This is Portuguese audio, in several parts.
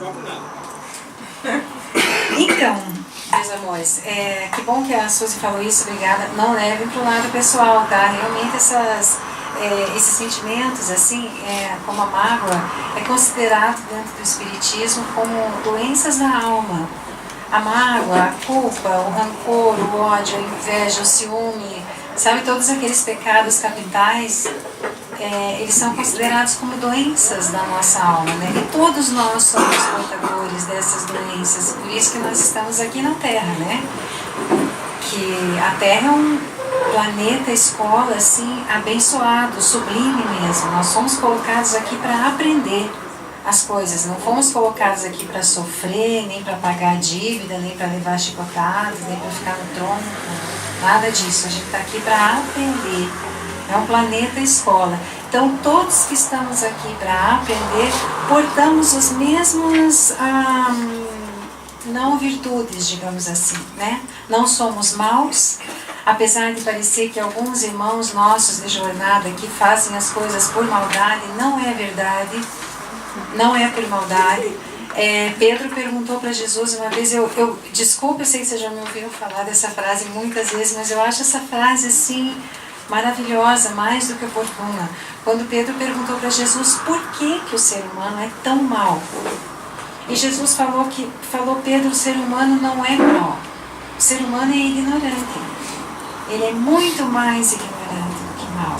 cobro nada. Então, meus amores, que bom que a Suzy falou isso, obrigada. Não leve para o lado pessoal, tá? Realmente esses sentimentos, assim, como a mágoa, é considerado dentro do Espiritismo como doenças da alma. A mágoa, a culpa, o rancor, o ódio, a inveja, o ciúme, sabe, todos aqueles pecados capitais, eles são considerados como doenças da nossa alma, né? E todos nós somos portadores dessas doenças, por isso que nós estamos aqui na Terra, né? Que a Terra é um planeta, escola, assim, abençoado, sublime mesmo. Nós somos colocados aqui para aprender as coisas, não fomos colocados aqui para sofrer, nem para pagar dívida, nem para levar chicotadas, nem para ficar no tronco, nada disso. A gente está aqui para aprender. É um planeta escola. Então, todos que estamos aqui para aprender, portamos as mesmas não virtudes, digamos assim, né? Não somos maus, apesar de parecer que alguns irmãos nossos de jornada que fazem as coisas por maldade, não é verdade. Não é por maldade. Pedro perguntou para Jesus uma vez, desculpa, eu sei que você já me ouviu falar dessa frase muitas vezes, mas eu acho essa frase assim maravilhosa, mais do que oportuna. Quando Pedro perguntou para Jesus por que o ser humano é tão mau. E Jesus falou, Pedro, o ser humano não é mau. O ser humano é ignorante. Ele é muito mais ignorante do que mau.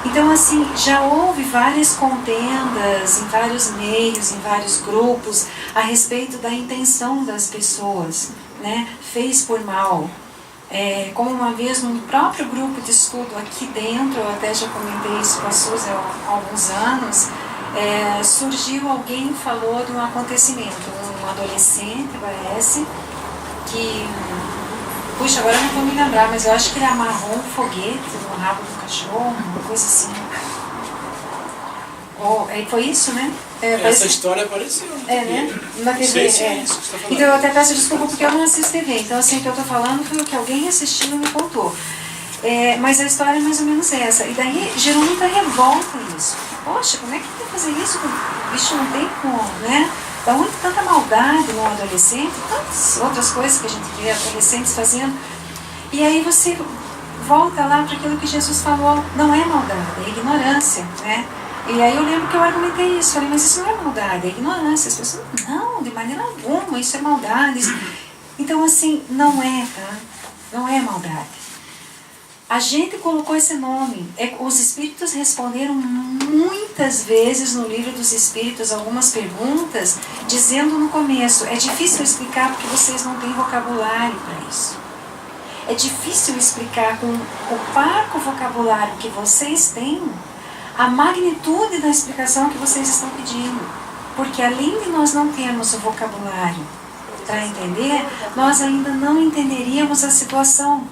Então, assim, já houve várias contendas em vários meios, em vários grupos, a respeito da intenção das pessoas, né? Fez por mal. Como uma vez, no próprio grupo de estudo aqui dentro, eu até já comentei isso com a Suzy há alguns anos, surgiu alguém e falou de um acontecimento, um adolescente, parece, que... Puxa, agora eu não vou me lembrar, mas eu acho que ele amarrou um foguete no rabo do cachorro, uma coisa assim. Foi isso, né? Essa história apareceu. Né? Na TV. Então eu até peço desculpa porque eu não assisto TV. Então assim, o que eu estou falando foi o que alguém assistindo me contou. Mas a história é mais ou menos essa. E daí gerou muita revolta isso. Poxa, como é que vai fazer isso? O bicho não tem como, né? Da onde tanta maldade no adolescente, tantas outras coisas que a gente vê adolescentes fazendo. E aí você volta lá para aquilo que Jesus falou, não é maldade, é ignorância, né? E aí eu lembro que eu argumentei isso, falei, mas isso não é maldade, é ignorância. As pessoas, não, de maneira alguma, isso é maldade. Então assim, não é, tá? Não é maldade. A gente colocou esse nome. Os espíritos responderam muitas vezes no livro dos espíritos algumas perguntas, dizendo no começo, é difícil explicar porque vocês não têm vocabulário para isso. É difícil explicar com o parco vocabulário que vocês têm a magnitude da explicação que vocês estão pedindo. Porque além de nós não termos o vocabulário para entender, nós ainda não entenderíamos a situação.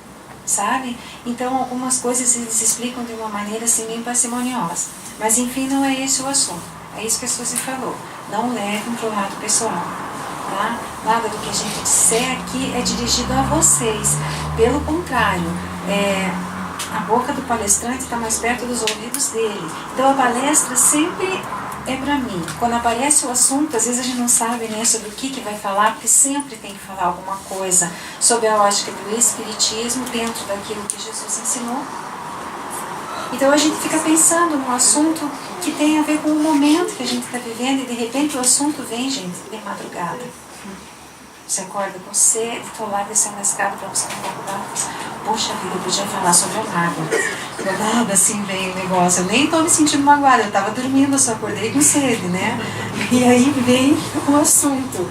Sabe? Então algumas coisas eles explicam de uma maneira assim bem parcimoniosa. Mas enfim, não é esse o assunto. É isso que a Suzy falou. Não levem para o lado pessoal. Tá? Nada do que a gente disser aqui é dirigido a vocês. Pelo contrário, a boca do palestrante está mais perto dos ouvidos dele. Então a palestra sempre é para mim. Quando aparece o assunto, às vezes a gente não sabe, né, sobre o que vai falar, porque sempre tem que falar alguma coisa sobre a ótica do Espiritismo dentro daquilo que Jesus ensinou. Então a gente fica pensando num assunto que tem a ver com o momento que a gente está vivendo e de repente o assunto vem, gente, de madrugada. Você acorda com sede, estou lá descendo a escada para buscar um pouco d'água. Poxa vida, eu podia falar sobre a mágoa. Do nada assim veio o negócio. Eu nem estou me sentindo magoada, eu estava dormindo, eu só acordei com sede, né? E aí vem o assunto.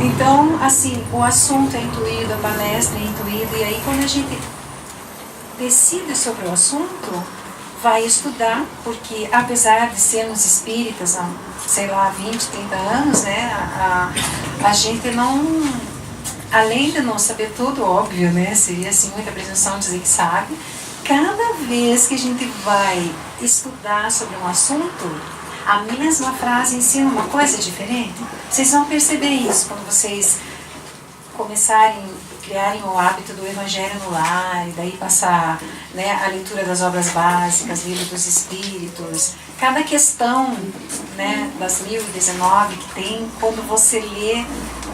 Então, assim, o assunto é intuído, a palestra é intuída, e aí quando a gente decide sobre o assunto, vai estudar, porque apesar de sermos espíritas há, sei lá, 20, 30 anos, né, a gente não, além de não saber tudo, óbvio, né, seria assim muita presunção dizer que sabe, cada vez que a gente vai estudar sobre um assunto, a mesma frase ensina uma coisa diferente. Vocês vão perceber isso quando vocês criarem o hábito do Evangelho no lar, e daí passar, né, a leitura das obras básicas, livro dos Espíritos, cada questão, né, das 1019 que tem, quando você lê,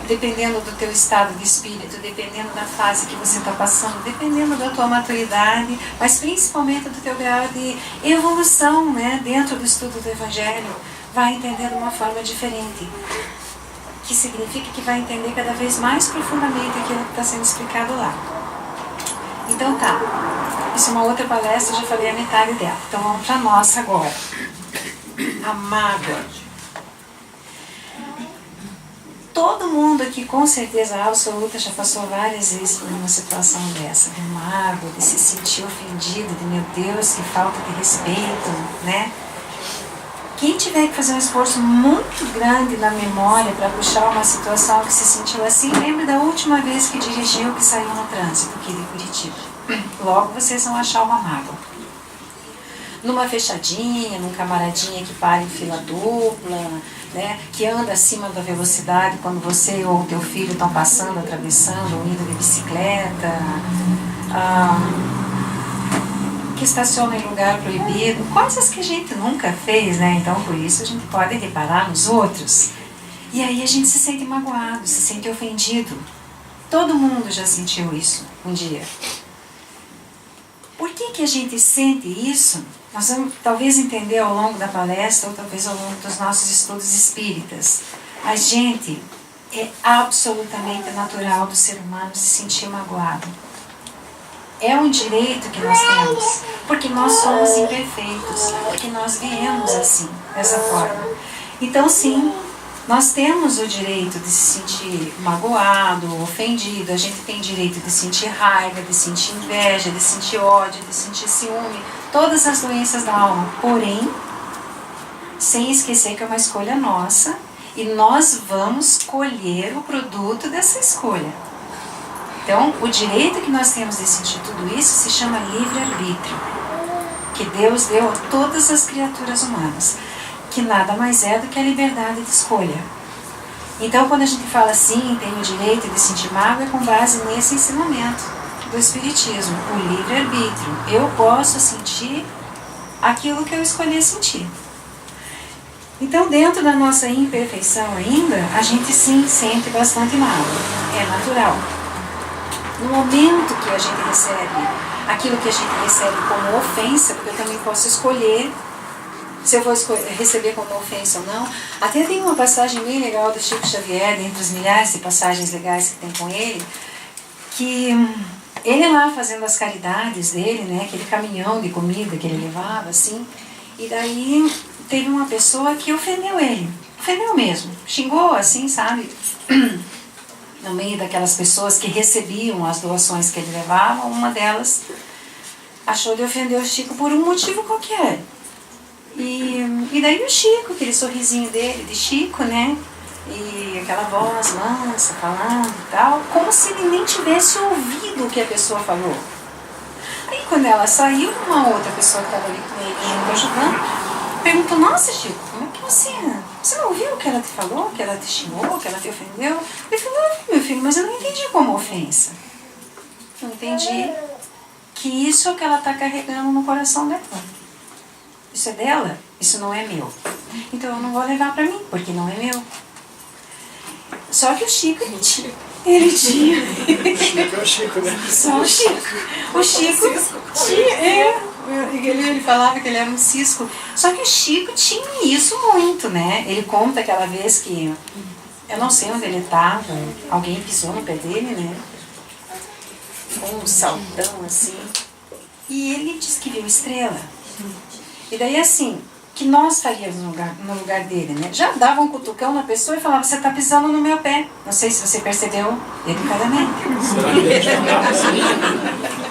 dependendo do teu estado de espírito, dependendo da fase que você está passando, dependendo da tua maturidade, mas principalmente do teu grau de evolução, né, dentro do estudo do Evangelho, vai entender de uma forma diferente. Que significa que vai entender cada vez mais profundamente aquilo que está sendo explicado lá. Então tá, isso é uma outra palestra, já falei a metade dela. Então vamos para a nossa agora. A mágoa. Todo mundo aqui, com certeza absoluta, já passou várias vezes por uma situação dessa, de mágoa, de se sentir ofendido, de meu Deus, que falta de respeito, né? Quem tiver que fazer um esforço muito grande na memória para puxar uma situação que se sentiu assim, lembre da última vez que dirigiu, que saiu no trânsito aqui de Curitiba. Logo vocês vão achar uma mágoa. Numa fechadinha, num camaradinha que para em fila dupla, né, que anda acima da velocidade quando você ou o teu filho estão passando, atravessando, ou indo de bicicleta, que estaciona em lugar proibido, coisas que a gente nunca fez, né? Então por isso a gente pode reparar nos outros. E aí a gente se sente magoado, se sente ofendido. Todo mundo já sentiu isso um dia. Por que a gente sente isso? Nós vamos talvez entender ao longo da palestra, ou talvez ao longo dos nossos estudos espíritas. A gente, é absolutamente natural do ser humano se sentir magoado. É um direito que nós temos, porque nós somos imperfeitos, porque nós viemos assim, dessa forma. Então sim, nós temos o direito de se sentir magoado, ofendido, a gente tem direito de sentir raiva, de sentir inveja, de sentir ódio, de sentir ciúme, todas as doenças da alma, porém, sem esquecer que é uma escolha nossa e nós vamos colher o produto dessa escolha. Então, o direito que nós temos de sentir tudo isso se chama livre-arbítrio, que Deus deu a todas as criaturas humanas, que nada mais é do que a liberdade de escolha. Então, quando a gente fala assim, tem o direito de sentir mágoa, é com base nesse ensinamento do Espiritismo, o livre-arbítrio. Eu posso sentir aquilo que eu escolhi sentir. Então, dentro da nossa imperfeição ainda, a gente sim sente bastante mágoa, é natural. No momento que a gente recebe aquilo que a gente recebe como ofensa, porque eu também posso escolher se eu vou receber como ofensa ou não. Até tem uma passagem bem legal do Chico Xavier, dentre as milhares de passagens legais que tem com ele, que ele lá fazendo as caridades dele, né, aquele caminhão de comida que ele levava, assim, e daí teve uma pessoa que ofendeu ele, ofendeu mesmo, xingou assim, sabe, no meio daquelas pessoas que recebiam as doações que ele levava. Uma delas achou de ofender o Chico por um motivo qualquer. E daí o Chico, aquele sorrisinho dele, de Chico, né? E aquela voz mansa, falando e tal, como se ele nem tivesse ouvido o que a pessoa falou. Aí quando ela saiu, uma outra pessoa que estava ali com ele junto, ajudando, perguntou: nossa, Chico, como é que você não ouviu o que ela te falou, que ela te xingou, que ela te ofendeu? Ele falou: não, meu filho, mas eu não entendi como ofensa. Eu entendi que isso é o que ela está carregando no coração dela. Isso é dela, isso não é meu. Então eu não vou levar para mim, porque não é meu. Só que o Chico, ele tinha. É o Chico, né? Só o Chico. O Chico tinha. Ele falava que ele era um cisco. Só que o Chico tinha isso muito, né? Ele conta aquela vez que, eu não sei onde ele estava, alguém pisou no pé dele, né? Com um saltão assim. E ele disse que viu estrela. E daí assim, que nós faríamos no lugar dele, né? Já dava um cutucão na pessoa e falava: você está pisando no meu pé. Não sei se você percebeu educadamente.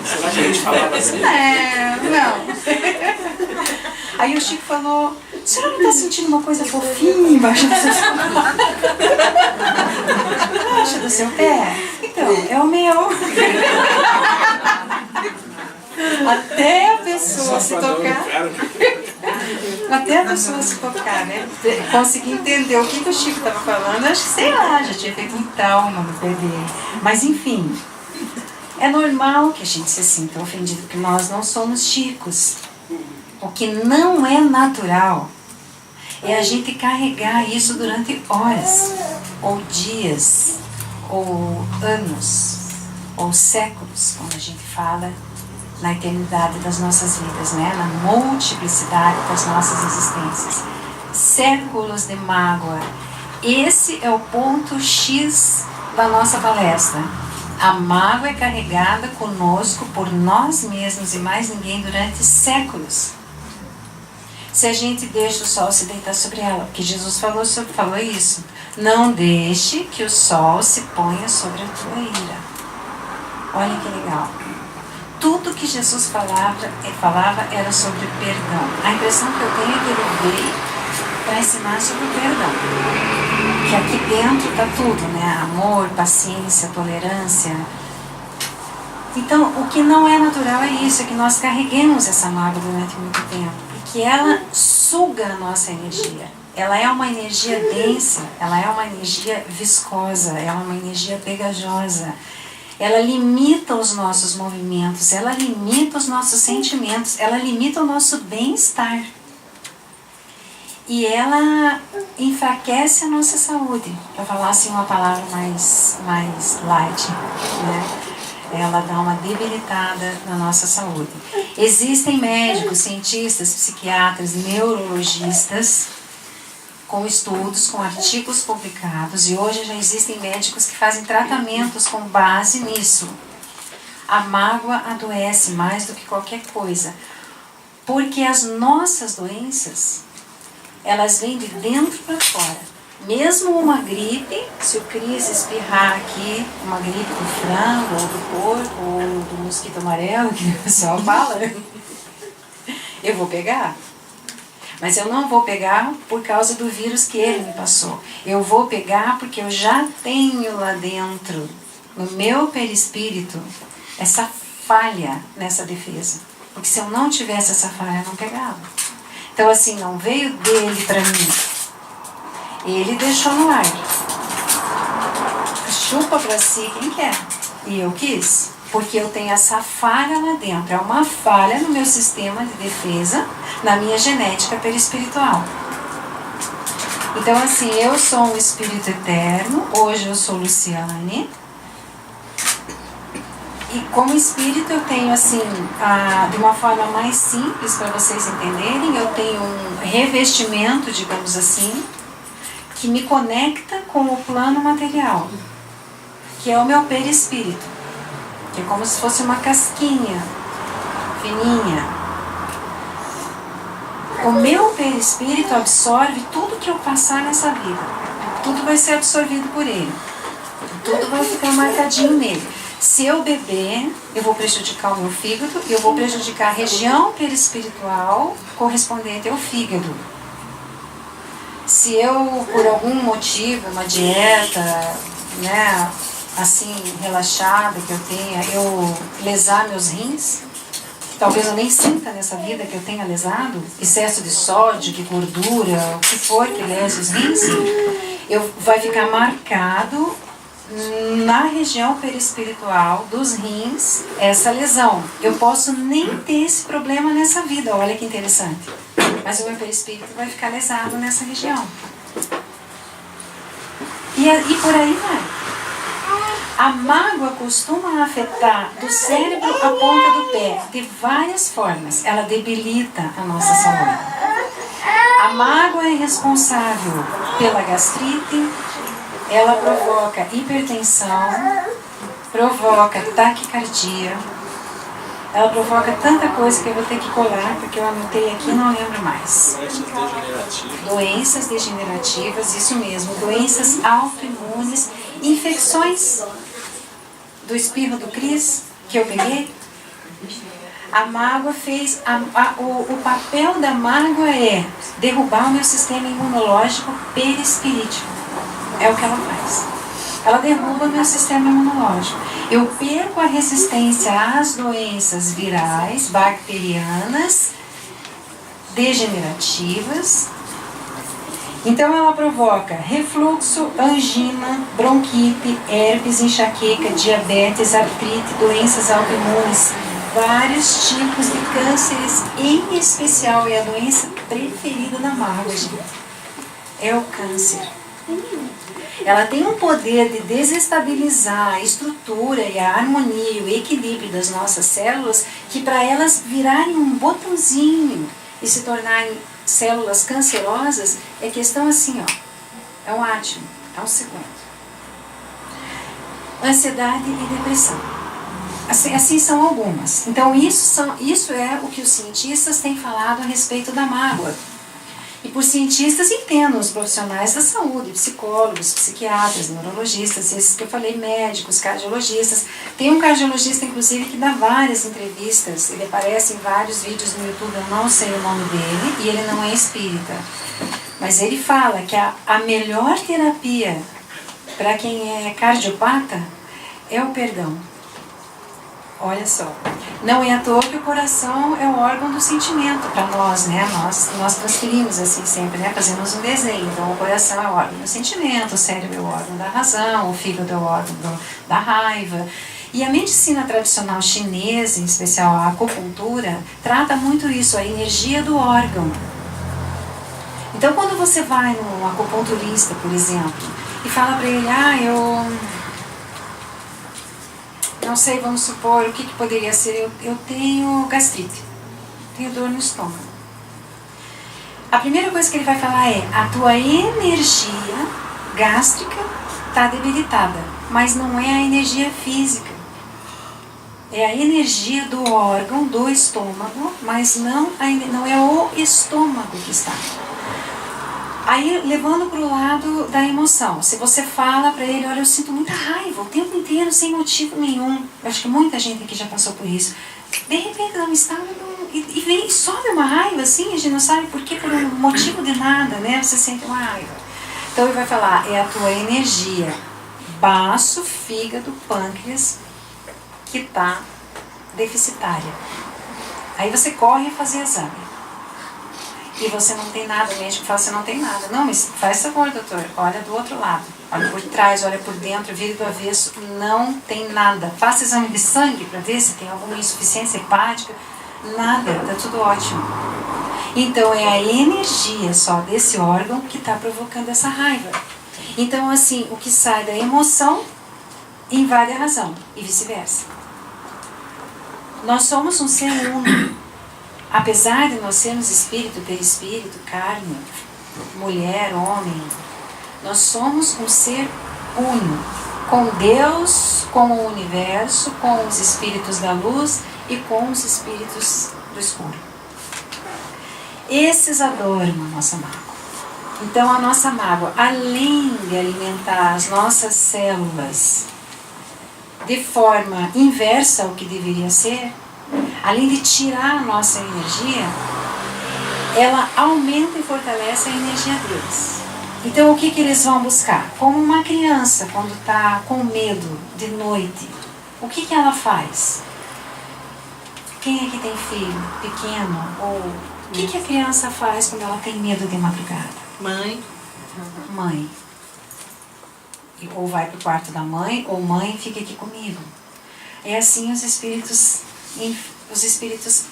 Será que a gente falava assim? Não. Aí o Chico falou: a senhora não está sentindo uma coisa fofinha embaixo do seu pé? Embaixo do seu pé? Então, é o meu. Até a pessoa se tocar. Até a pessoa se tocar, né? Conseguir entender o que o Chico estava falando. Acho que, sei lá, já tinha feito um trauma no pé dele. Mas, enfim, é normal que a gente se sinta ofendido, porque nós não somos chicos. O que não é natural é a gente carregar isso durante horas, ou dias, ou anos, ou séculos, quando a gente fala na eternidade das nossas vidas, né? Na multiplicidade das nossas existências. Séculos de mágoa. Esse é o ponto X da nossa palestra. A mágoa é carregada conosco por nós mesmos e mais ninguém durante séculos. Se a gente deixa o sol se deitar sobre ela, porque Jesus falou isso. Não deixe que o sol se ponha sobre a tua ira. Olha que legal. Tudo que Jesus falava era sobre perdão. A impressão que eu tenho é que ele veio para ensinar sobre o perdão. Que aqui dentro está tudo, né? Amor, paciência, tolerância. Então, o que não é natural é isso, é que nós carreguemos essa mágoa durante muito tempo. Porque ela suga a nossa energia. Ela é uma energia densa, ela é uma energia viscosa, ela é uma energia pegajosa. Ela limita os nossos movimentos, ela limita os nossos sentimentos, ela limita o nosso bem-estar. E ela enfraquece a nossa saúde, para falar assim uma palavra mais light, né? Ela dá uma debilitada na nossa saúde. Existem médicos, cientistas, psiquiatras, neurologistas, com estudos, com artigos publicados, e hoje já existem médicos que fazem tratamentos com base nisso. A mágoa adoece mais do que qualquer coisa, porque as nossas doenças, elas vêm de dentro para fora. Mesmo uma gripe, se o Cris espirrar aqui, uma gripe do frango, ou do porco, ou do mosquito amarelo, que o pessoal fala, eu vou pegar. Mas eu não vou pegar por causa do vírus que ele me passou. Eu vou pegar porque eu já tenho lá dentro, no meu perispírito, essa falha nessa defesa. Porque se eu não tivesse essa falha, eu não pegava. Então assim, não veio dele para mim. Ele deixou no ar. Chupa para si quem quer. E eu quis. Porque eu tenho essa falha lá dentro. É uma falha no meu sistema de defesa, na minha genética perispiritual. Então assim, eu sou um espírito eterno. Hoje eu sou Luciane. E como espírito eu tenho assim, de uma forma mais simples para vocês entenderem, eu tenho um revestimento, digamos assim, que me conecta com o plano material, que é o meu perispírito, que é como se fosse uma casquinha fininha. O meu perispírito absorve tudo que eu passar nessa vida. Tudo vai ser absorvido por ele. Tudo vai ficar marcadinho nele. Se eu beber, eu vou prejudicar o meu fígado e eu vou prejudicar a região perispiritual correspondente ao fígado. Se eu, por algum motivo, uma dieta, né, assim, relaxada que eu tenha, eu lesar meus rins, talvez eu nem sinta nessa vida que eu tenha lesado, excesso de sódio, de gordura, o que for que lese os rins, vai ficar marcado na região perispiritual dos rins essa lesão. Eu posso nem ter esse problema nessa vida, olha que interessante. Mas o meu perispírito vai ficar lesado nessa região. E por aí vai. A mágoa costuma afetar do cérebro à ponta do pé, de várias formas. Ela debilita a nossa saúde. A mágoa é responsável pela gastrite, ela provoca hipertensão, provoca taquicardia, ela provoca tanta coisa que eu vou ter que colar, porque eu anotei aqui e não lembro mais. Doenças degenerativas, isso mesmo, doenças autoimunes, infecções do espirro do Cris, que eu peguei. A mágoa fez, o papel da mágoa é derrubar o meu sistema imunológico perispirítico. É o que ela faz. Ela derruba o meu sistema imunológico. Eu perco a resistência às doenças virais, bacterianas, degenerativas. Então ela provoca refluxo, angina, bronquite, herpes, enxaqueca, diabetes, artrite, doenças autoimunes, vários tipos de cânceres, em especial é a doença preferida da mágoa, gente. É o câncer. Ela tem um poder de desestabilizar a estrutura e a harmonia e o equilíbrio das nossas células, que para elas virarem um botãozinho e se tornarem células cancerosas, é questão assim, ó, é um átomo, é um segundo. Ansiedade e depressão. Assim são algumas. Então isso é o que os cientistas têm falado a respeito da mágoa. E por cientistas entendo os profissionais da saúde, psicólogos, psiquiatras, neurologistas, esses que eu falei, médicos, cardiologistas. Tem um cardiologista, inclusive, que dá várias entrevistas, ele aparece em vários vídeos no YouTube, eu não sei o nome dele, e ele não é espírita. Mas ele fala que a melhor terapia para quem é cardiopata é o perdão. Olha só, não é à toa que o coração é o órgão do sentimento para nós, né? Nós transferimos assim sempre, né? Fazemos um desenho. Então o coração é o órgão do sentimento, o cérebro é o órgão da razão, o fígado é o órgão da raiva. E a medicina tradicional chinesa, em especial a acupuntura, trata muito isso, a energia do órgão. Então quando você vai num acupunturista, por exemplo, e fala para ele, não sei, vamos supor, o que poderia ser? Eu tenho gastrite, tenho dor no estômago. A primeira coisa que ele vai falar é, a tua energia gástrica está debilitada, mas não é a energia física. É a energia do órgão, do estômago, mas não é o estômago que está. Aí, levando para o lado da emoção, se você fala para ele, olha, eu sinto muita raiva o tempo inteiro, sem motivo nenhum. Eu acho que muita gente aqui já passou por isso. De repente, dá um estado e vem, sobe uma raiva, assim, a gente não sabe por quê, por um motivo de nada, né? Você sente uma raiva. Então, ele vai falar, é a tua energia, baço, fígado, pâncreas, que está deficitária. Aí você corre a fazer exame. E você não tem nada, o médico fala, você não tem nada. Não, mas faz favor, doutor, olha do outro lado, olha por trás, olha por dentro, vira do avesso, não tem nada. Faça exame de sangue para ver se tem alguma insuficiência hepática, nada, está tudo ótimo. Então é a energia só desse órgão que está provocando essa raiva. Então assim, o que sai da emoção invade a razão e vice-versa. Nós somos um ser uno. Apesar de nós sermos espírito, perispírito, carne, mulher, homem, nós somos um ser uno, com Deus, com o universo, com os espíritos da luz e com os espíritos do escuro. Esses adornam a nossa mágoa. Então a nossa mágoa, além de alimentar as nossas células de forma inversa ao que deveria ser, além de tirar a nossa energia, ela aumenta e fortalece a energia deles. Então o que eles vão buscar? Como uma criança quando está com medo de noite, o que ela faz? Quem aqui tem filho pequeno? Ou o que a criança faz quando ela tem medo de madrugada? Mãe. Ou vai para o quarto da mãe, ou mãe, fica aqui comigo. É assim os espíritos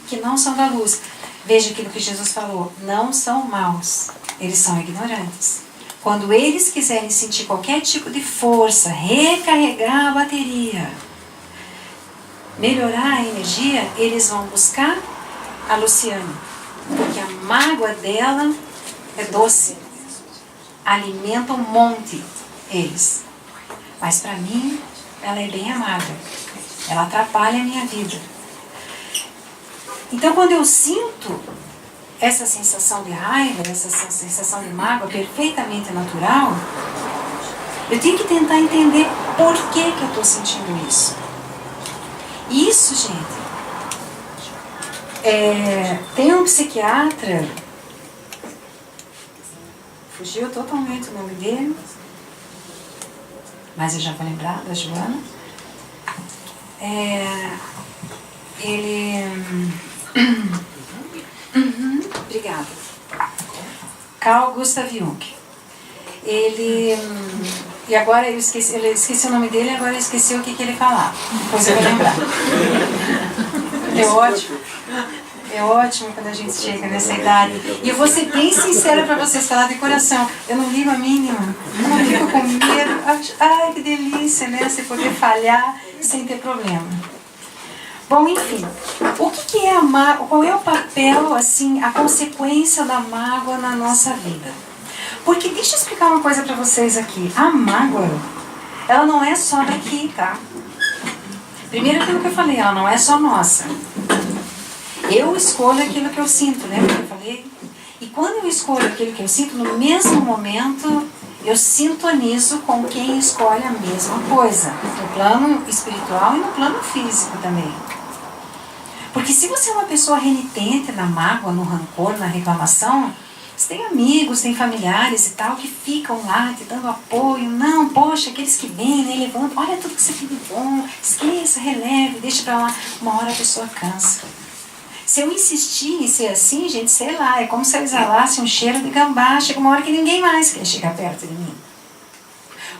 que não são da luz. Veja aquilo que Jesus falou, não são maus, eles são ignorantes. Quando eles quiserem sentir qualquer tipo de força, recarregar a bateria, melhorar a energia, eles vão buscar a Luciane, porque a mágoa dela é doce, alimenta um monte eles. Mas para mim, ela é bem amarga, ela atrapalha a minha vida. Então, quando eu sinto essa sensação de raiva, essa sensação de mágoa perfeitamente natural, eu tenho que tentar entender por que eu estou sentindo isso. Isso, gente, tem um psiquiatra, fugiu totalmente o nome dele, mas eu já vou lembrar, da Joana. Ele... Obrigada. Carl Gustav Jung. Ele... E agora eu esqueci o nome dele, agora eu esqueci o que ele falava. Depois eu vou lembrar. É ótimo. É ótimo quando a gente chega nessa idade. E eu vou ser bem sincera para vocês, falar de coração. Eu não ligo a mínima. Eu não fico com medo. Ai, que delícia, né? Você poder falhar sem ter problema. Bom, enfim. O que é a mágoa? Qual é o papel, assim, a consequência da mágoa na nossa vida? Porque deixa eu explicar uma coisa para vocês aqui. A mágoa, ela não é só daqui, tá? Primeiro aquilo que eu falei, ela não é só nossa. Eu escolho aquilo que eu sinto, lembra que eu falei? E quando eu escolho aquilo que eu sinto, no mesmo momento, eu sintonizo com quem escolhe a mesma coisa. No plano espiritual e no plano físico também. Porque se você é uma pessoa renitente na mágoa, no rancor, na reclamação, você tem amigos, tem familiares e tal que ficam lá te dando apoio. Não, poxa, aqueles que vêm, né, levantam, olha tudo que você tem de bom, esqueça, releve, deixa pra lá. Uma hora a pessoa cansa. Se eu insistir em ser assim, gente, sei lá, é como se eu exalasse um cheiro de gambá, chega uma hora que ninguém mais quer chegar perto de mim.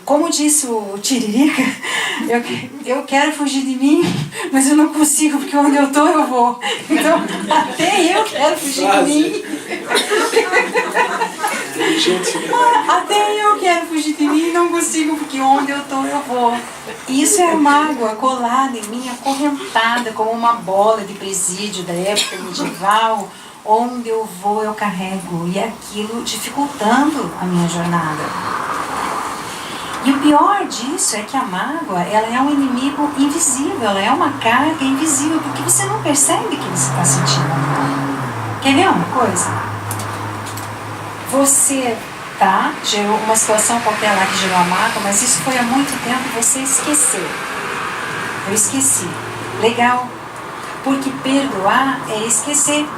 Como disse o Tiririca, eu quero fugir de mim, mas eu não consigo, porque onde eu tô eu vou. Então, até eu quero fugir de mim. Até eu quero fugir de mim e não consigo, porque onde eu tô eu vou. Isso é a mágoa colada em mim, acorrentada, como uma bola de presídio da época medieval. Onde eu vou eu carrego, e aquilo dificultando a minha jornada. E o pior disso é que a mágoa, ela é um inimigo invisível, ela é uma carga invisível, porque você não percebe que você está sentindo a mágoa. Quer ver uma coisa? Você gerou uma situação qualquer lá que gerou a mágoa, mas isso foi há muito tempo e você esqueceu. Eu esqueci. Legal. Porque perdoar é esquecer.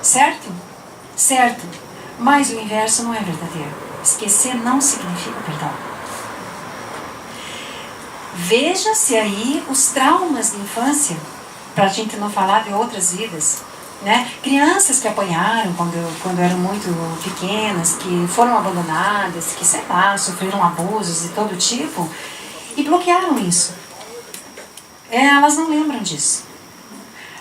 Certo? Certo. Mas o inverso não é verdadeiro. Esquecer não significa perdão. Veja-se aí os traumas de infância, para a gente não falar de outras vidas, né? Crianças que apanharam quando eram muito pequenas, que foram abandonadas, que, sei lá, sofreram abusos de todo tipo e bloquearam isso. Elas não lembram disso.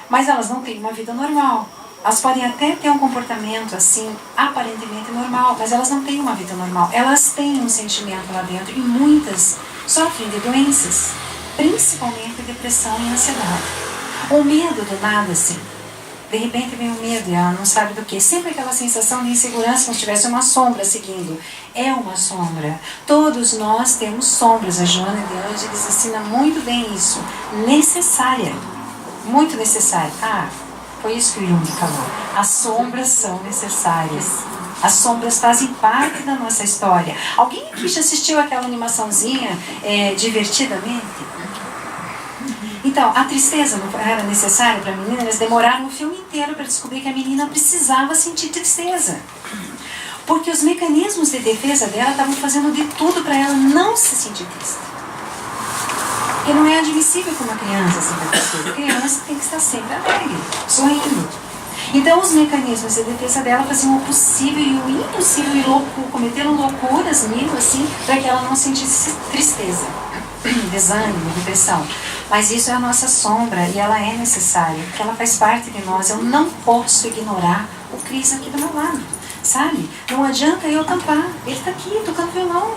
Mas elas não têm uma vida normal. Elas podem até ter um comportamento assim, aparentemente normal, mas elas não têm uma vida normal. Elas têm um sentimento lá dentro e muitas sofrem de doenças, principalmente depressão e ansiedade. O medo do nada, assim. De repente vem o medo e ela não sabe do que. Sempre aquela sensação de insegurança, como se tivesse uma sombra seguindo. É uma sombra. Todos nós temos sombras. A Joana de Ângeles ensina muito bem isso. Necessária. Muito necessária. Foi isso que o Jung falou. As sombras são necessárias. As sombras fazem parte da nossa história. Alguém aqui já assistiu aquela animaçãozinha Divertidamente? Então, a tristeza não era necessária para a menina. Eles demoraram o filme inteiro para descobrir que a menina precisava sentir tristeza. Porque os mecanismos de defesa dela estavam fazendo de tudo para ela não se sentir triste. Porque não é admissível que uma criança sinta tristeza. A criança tem que estar sempre alegre, sorrindo. Então os mecanismos de defesa dela faziam o possível e o impossível e cometeram loucuras mil assim, para que ela não sentisse tristeza, desânimo, depressão. Mas isso é a nossa sombra e ela é necessária, porque ela faz parte de nós. Eu não posso ignorar o Cris aqui do meu lado, sabe? Não adianta eu tampar. Ele está aqui tocando violão.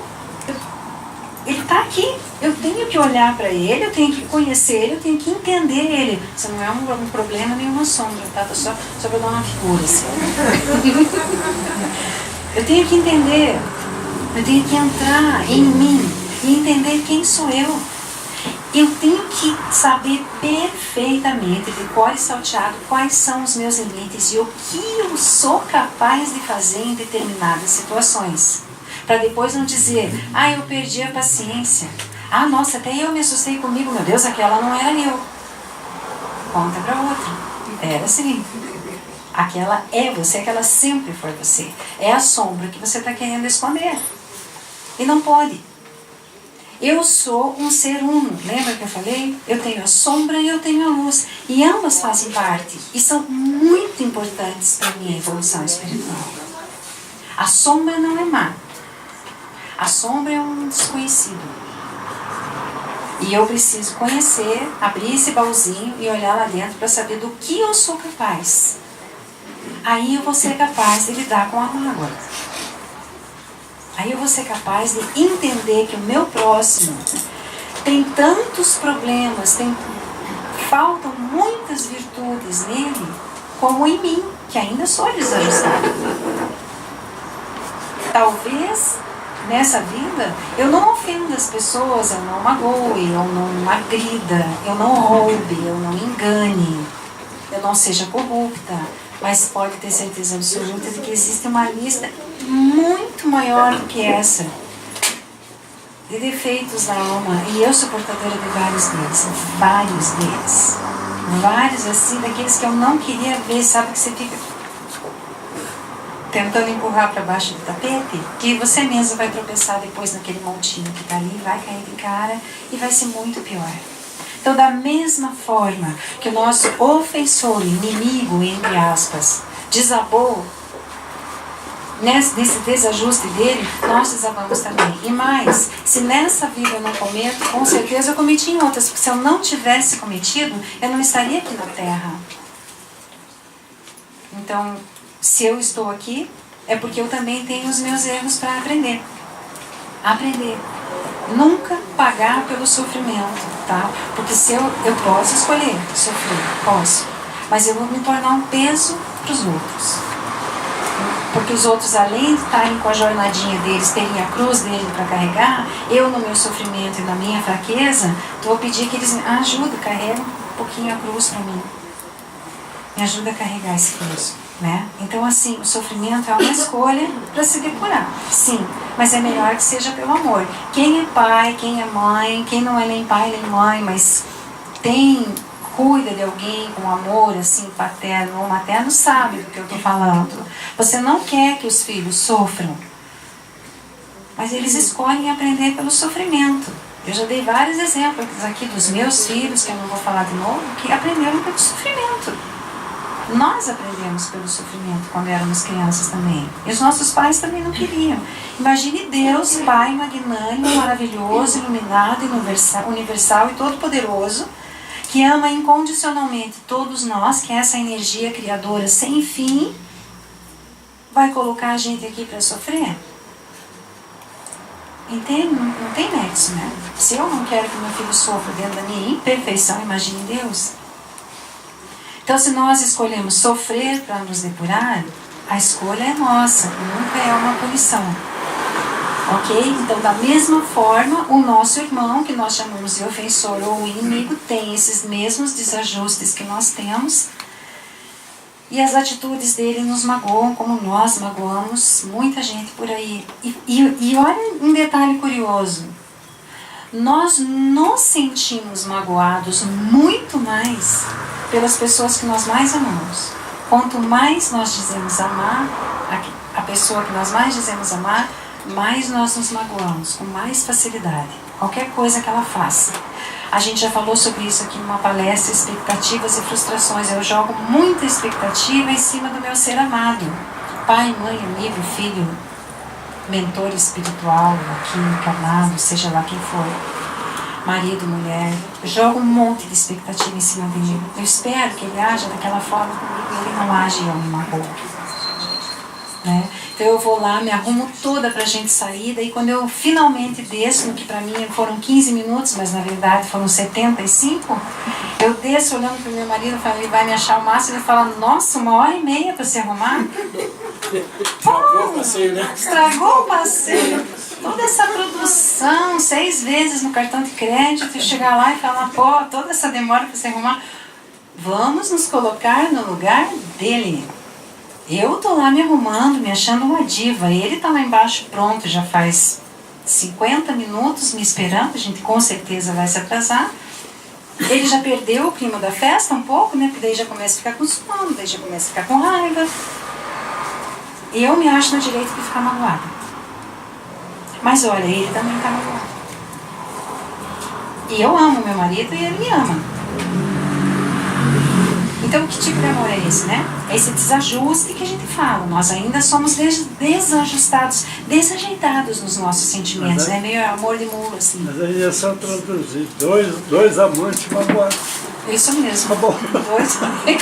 Ele está aqui. Eu tenho que olhar para ele, eu tenho que conhecer ele, eu tenho que entender ele. Isso não é um problema nem uma sombra, tá? Só para dar uma figura assim. Eu tenho que entender, eu tenho que entrar em mim e entender quem sou eu. Eu tenho que saber perfeitamente, de cor e salteado, quais são os meus limites e o que eu sou capaz de fazer em determinadas situações. Para depois não dizer, eu perdi a paciência. Nossa, até eu me assustei comigo, meu Deus, aquela não era eu. Conta para outra. Era sim. Aquela é você, aquela sempre foi você. É a sombra que você está querendo esconder. E não pode. Eu sou um ser uno. Lembra que eu falei? Eu tenho a sombra e eu tenho a luz. E ambas fazem parte. E são muito importantes para a minha evolução espiritual. A sombra não é má. A sombra é um desconhecido. E eu preciso conhecer, abrir esse baúzinho e olhar lá dentro para saber do que eu sou capaz. Aí eu vou ser capaz de lidar com a mágoa. Aí eu vou ser capaz de entender que o meu próximo tem tantos problemas, faltam muitas virtudes nele, como em mim, que ainda sou desajustada. Talvez nessa vida eu não ofenda as pessoas, eu não magoe, eu não agrida, eu não roube, eu não engane, eu não seja corrupta. Mas pode ter certeza absoluta de que existe uma lista muito maior do que essa de defeitos da alma. E eu sou portadora de vários deles. Vários assim, daqueles que eu não queria ver. Sabe que você fica tentando empurrar para baixo do tapete? Que você mesmo vai tropeçar depois naquele montinho que está ali, vai cair de cara e vai ser muito pior. Então, da mesma forma que o nosso ofensor, inimigo, entre aspas, desabou, nesse desajuste dele, nós desabamos também. E mais, se nessa vida eu não cometo, com certeza eu cometi em outras, porque se eu não tivesse cometido, eu não estaria aqui na Terra. Então, se eu estou aqui, é porque eu também tenho os meus erros para aprender. Nunca pagar pelo sofrimento, tá? Porque se eu posso escolher sofrer, posso. Mas eu vou me tornar um peso para os outros. Porque os outros, além de estarem com a jornadinha deles, terem a cruz dele para carregar, eu no meu sofrimento e na minha fraqueza, vou pedir que eles me ajudem, carreguem um pouquinho a cruz para mim. Me ajuda a carregar esse cruz. Né? Então assim, o sofrimento é uma escolha para se depurar, sim, mas é melhor que seja pelo amor. Quem é pai, quem é mãe, quem não é nem pai nem mãe, mas cuida de alguém com amor assim, paterno ou materno, sabe do que eu estou falando. Você não quer que os filhos sofram, mas eles escolhem aprender pelo sofrimento. Eu já dei vários exemplos aqui dos meus filhos, que eu não vou falar de novo, que aprenderam pelo sofrimento. Nós aprendemos pelo sofrimento quando éramos crianças também. E os nossos pais também não queriam. Imagine Deus, Pai magnânimo, maravilhoso, iluminado, universal e todo-poderoso, que ama incondicionalmente todos nós, que é essa energia criadora sem fim, vai colocar a gente aqui para sofrer? Entende? Não tem nexo, né? Se eu não quero que meu filho sofra dentro da minha imperfeição, imagine Deus. Então, se nós escolhemos sofrer para nos depurar, a escolha é nossa, nunca é uma punição. Ok? Então, da mesma forma, o nosso irmão, que nós chamamos de ofensor ou inimigo, tem esses mesmos desajustes que nós temos, e as atitudes dele nos magoam, como nós magoamos muita gente por aí. E olha um detalhe curioso. Nós nos sentimos magoados muito mais pelas pessoas que nós mais amamos. Quanto mais nós dizemos amar, a pessoa que nós mais dizemos amar, mais nós nos magoamos, com mais facilidade. Qualquer coisa que ela faça. A gente já falou sobre isso aqui numa palestra, expectativas e frustrações. Eu jogo muita expectativa em cima do meu ser amado. Pai, mãe, amigo, filho, mentor espiritual, aqui encarnado, seja lá quem for, marido, mulher, eu jogo um monte de expectativa em cima dele. Eu espero que ele aja daquela forma comigo e ele não age e eu me magoo. Né? Então eu vou lá, me arrumo toda pra gente sair, daí quando eu finalmente desço, no que pra mim foram 15 minutos, mas na verdade foram 75, eu desço olhando pro meu marido, ele vai me achar o máximo, ele fala, nossa, 1h30 pra se arrumar? Estragou o passeio, né? Estragou o passeio. Toda essa produção, 6 vezes no cartão de crédito, e chegar lá e falar, pô, toda essa demora pra se arrumar. Vamos nos colocar no lugar dele. Eu tô lá me arrumando, me achando uma diva. Ele tá lá embaixo pronto, já faz 50 minutos me esperando. A gente com certeza vai se atrasar. Ele já perdeu o clima da festa um pouco, né? Porque daí já começa a ficar com sono, daí já começa a ficar com raiva. Eu me acho no direito de ficar magoada. Mas olha, ele também tá magoado. E eu amo meu marido e ele me ama. Então, que tipo de amor é esse, né? É esse desajuste que a gente fala. Nós ainda somos desajustados, desajeitados nos nossos sentimentos, né? Meio amor de mula, assim. Mas aí é só traduzir. Dois amantes magoados. Isso mesmo. Tá bom.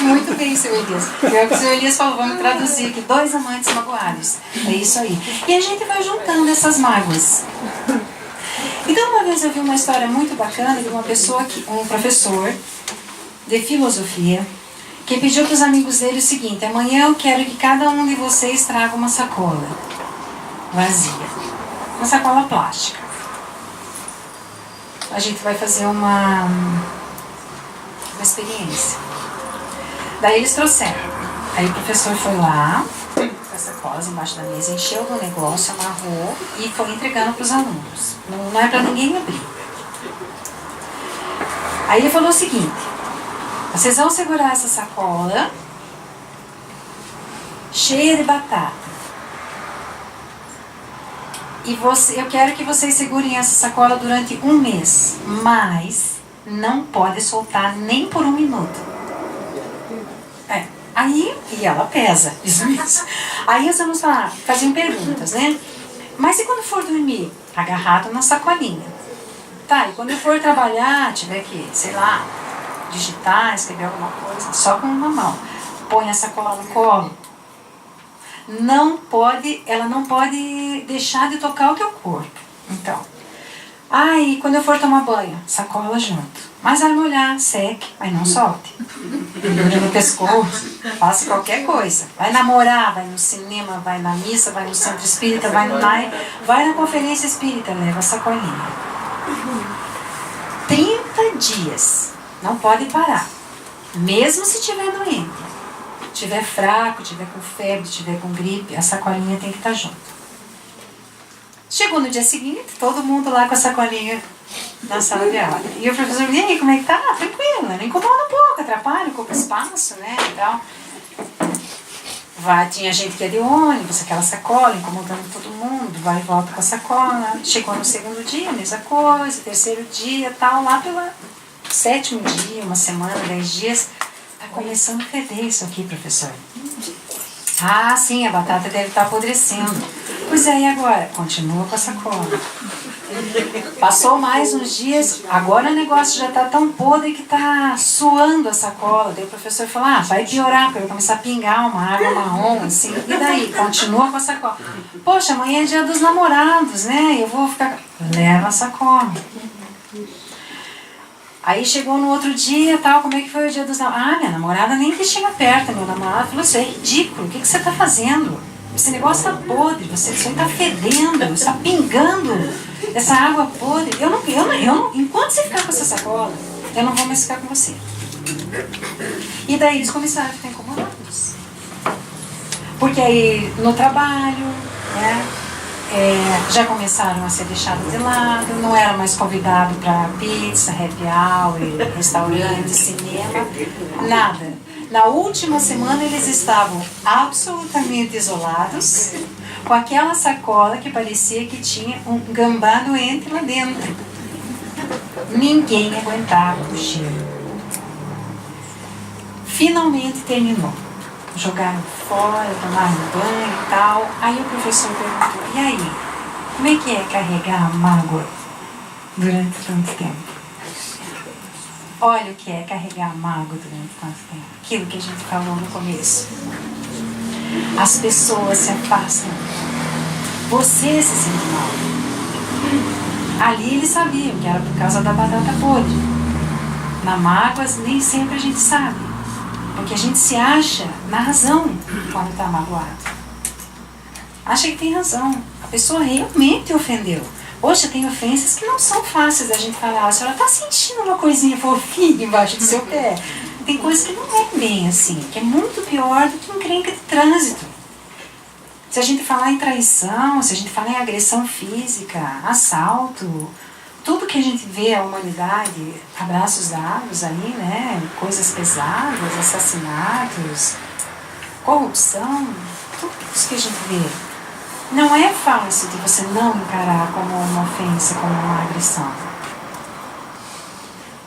Muito bem, seu Elias. Pior que o seu Elias falou, vamos traduzir aqui, 2 amantes magoados. É isso aí. E a gente vai juntando essas mágoas. Então, uma vez eu vi uma história muito bacana de uma pessoa, um professor de filosofia, que pediu para os amigos dele o seguinte: amanhã eu quero que cada um de vocês traga uma sacola vazia, uma sacola plástica. A gente vai fazer uma experiência. Daí eles trouxeram. Aí o professor foi lá, com as sacolas embaixo da mesa, encheu do negócio, amarrou e foi entregando para os alunos. Não é para ninguém abrir. Aí ele falou o seguinte: vocês vão segurar essa sacola cheia de batata. E eu quero que vocês segurem essa sacola durante 1 mês. Mas não pode soltar nem por 1 minuto. Aí, e ela pesa, isso mesmo. Aí os alunos faziam perguntas, né? Mas e quando for dormir? Agarrado na sacolinha. Tá, e quando eu for trabalhar, tiver que, sei lá, digitar, escrever alguma coisa, só com uma mão. Põe a sacola no colo. Ela não pode deixar de tocar o teu corpo. Então, e quando eu for tomar banho, sacola junto. Mas vai molhar, seque, mas não solte. Pendura no pescoço, faça qualquer coisa. Vai namorar, vai no cinema, vai na missa, vai no centro espírita, vai na conferência espírita, leva a sacolinha. 30 dias. Não pode parar. Mesmo se estiver doente. Estiver fraco, estiver com febre, estiver com gripe, a sacolinha tem que estar junto. Chegou no dia seguinte, todo mundo lá com a sacolinha na sala de aula. E o professor, e aí, como é que tá? Tranquilo, né? Não incomoda um pouco, atrapalha, ocupa espaço, né? E tal. Tinha gente que ia de ônibus, aquela sacola, incomodando todo mundo, vai e volta com a sacola. Chegou no segundo dia, mesma coisa, terceiro dia, tal, lá pelo 7º dia, 1 semana, 10 dias, tá começando a feder isso aqui, professor. Sim, a batata deve estar apodrecendo. Pois é, e agora? Continua com a sacola. Passou mais uns dias, agora o negócio já está tão podre que está suando a sacola. Daí o professor falou, vai piorar, porque vai começar a pingar uma água marrom, assim. E daí? Continua com a sacola. Poxa, amanhã é dia dos namorados, né? Eu vou ficar... Leva a sacola. Aí chegou no outro dia, como é que foi o dia dos namorados? Minha namorada nem que chega perto. Meu namorado falou, isso é ridículo, o que você está fazendo? Esse negócio está podre, isso aí está fedendo, está pingando essa água podre. Eu não, enquanto você ficar com essa sacola, eu não vou mais ficar com você. E daí eles começaram a ficar incomodados. Porque aí no trabalho, né, já começaram a ser deixados de lado, não era mais convidado para pizza, happy hour, restaurante, cinema, nada. Na última semana eles estavam absolutamente isolados, com aquela sacola que parecia que tinha um gambá doente lá dentro. Ninguém aguentava o cheiro. Finalmente terminou. Jogaram fora, tomaram banho e tal. Aí o professor perguntou, e aí, como é que é carregar a mágoa durante tanto tempo? Olha o que é carregar a mágoa durante tanto tempo. Aquilo que a gente falou no começo. As pessoas se afastam. Você se sente mal. Ali eles sabiam que era por causa da batata podre. Na mágoa nem sempre a gente sabe. Porque a gente se acha na razão quando está magoado. Acha que tem razão. A pessoa realmente ofendeu. Poxa, tem ofensas que não são fáceis da gente falar. A senhora está sentindo uma coisinha fofinha embaixo do seu pé. Tem coisas que não é bem assim, que é muito pior do que um encrenca de trânsito. Se a gente falar em traição, se a gente falar em agressão física, assalto, tudo que a gente vê a humanidade, abraços dados aí, né? Coisas pesadas, assassinatos, corrupção, tudo isso que a gente vê. Não é fácil de você não encarar como uma ofensa, como uma agressão.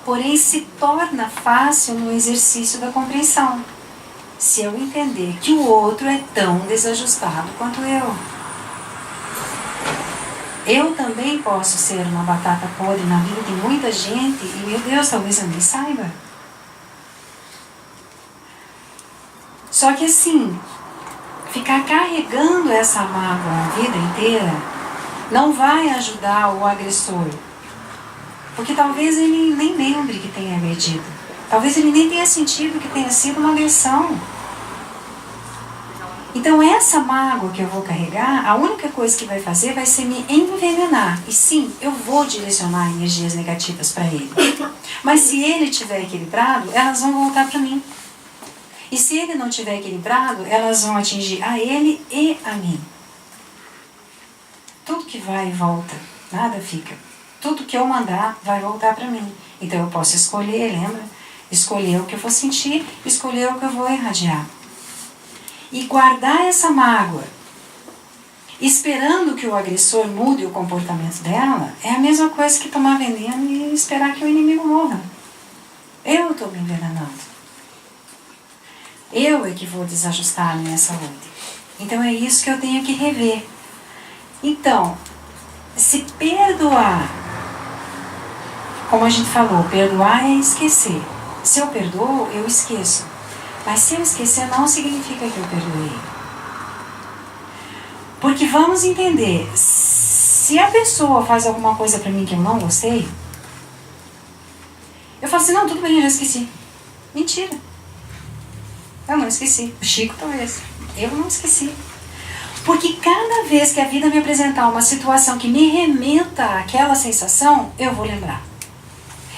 porém se torna fácil no exercício da compreensão, se eu entender que o outro é tão desajustado quanto eu. Eu também posso ser uma batata podre na vida de muita gente e, meu Deus, talvez eu nem saiba. Só que assim, ficar carregando essa mágoa a vida inteira não vai ajudar o agressor. Porque talvez ele nem lembre que tenha agredido. Talvez ele nem tenha sentido que tenha sido uma agressão. Então essa mágoa que eu vou carregar, a única coisa que vai fazer vai ser me envenenar. E sim, eu vou direcionar energias negativas para ele. Mas se ele estiver equilibrado, elas vão voltar para mim. E se ele não estiver equilibrado, elas vão atingir a ele e a mim. Tudo que vai e volta, nada fica. Tudo que eu mandar vai voltar para mim. Então eu posso escolher, lembra? Escolher o que eu vou sentir, escolher o que eu vou irradiar. E guardar essa mágoa, esperando que o agressor mude o comportamento dela, é a mesma coisa que tomar veneno e esperar que o inimigo morra. Eu estou me envenenando. Eu é que vou desajustar a minha saúde. Então é isso que eu tenho que rever. Então, se perdoar, como a gente falou, perdoar é esquecer. Se eu perdoo, eu esqueço. Mas se eu esquecer, não significa que eu perdoei. Porque vamos entender, se a pessoa faz alguma coisa pra mim que eu não gostei, eu falo assim, não, tudo bem, eu já esqueci. Mentira. Eu não esqueci. O Chico talvez. Eu não esqueci. Porque cada vez que a vida me apresentar uma situação que me remeta àquela sensação, eu vou lembrar.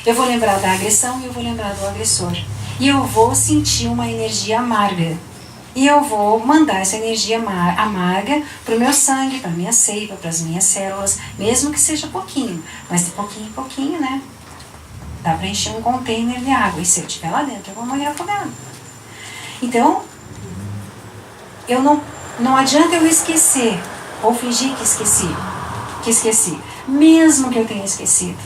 Eu vou lembrar da agressão e eu vou lembrar do agressor. E eu vou sentir uma energia amarga. E eu vou mandar essa energia amarga para o meu sangue, para a minha seiva, para as minhas células, mesmo que seja pouquinho. Mas de pouquinho em pouquinho, né? Dá para encher um container de água. E se eu estiver lá dentro, eu vou morrer afogado. Então, não adianta eu esquecer ou fingir que esqueci. Mesmo que eu tenha esquecido.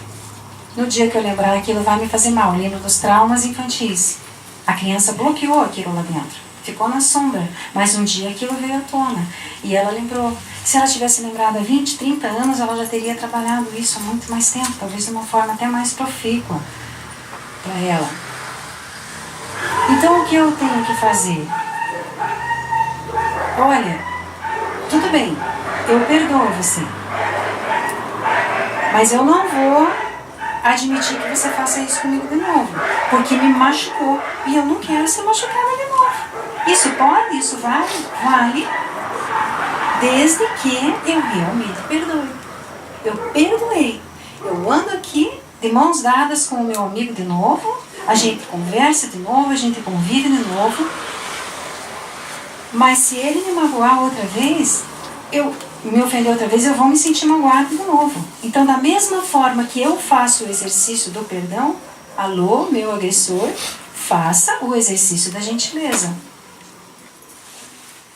No dia que eu lembrar aquilo vai me fazer mal. Eu lembro dos traumas infantis. A criança bloqueou aquilo lá dentro. Ficou na sombra. Mas um dia aquilo veio à tona. E ela lembrou. Se ela tivesse lembrado há 20, 30 anos, ela já teria trabalhado isso há muito mais tempo. Talvez de uma forma até mais profícua para ela. Então o que eu tenho que fazer? Olha, tudo bem. Eu perdoo você. Mas eu não vou admitir que você faça isso comigo de novo, porque me machucou e eu não quero ser machucada de novo. Isso pode, isso vale, desde que eu realmente perdoe. Eu perdoei. Eu ando aqui de mãos dadas com o meu amigo de novo, a gente conversa de novo, a gente convive de novo, mas se ele me magoar outra vez, me ofender outra vez, eu vou me sentir magoado de novo. Então, da mesma forma que eu faço o exercício do perdão, alô, meu agressor, faça o exercício da gentileza.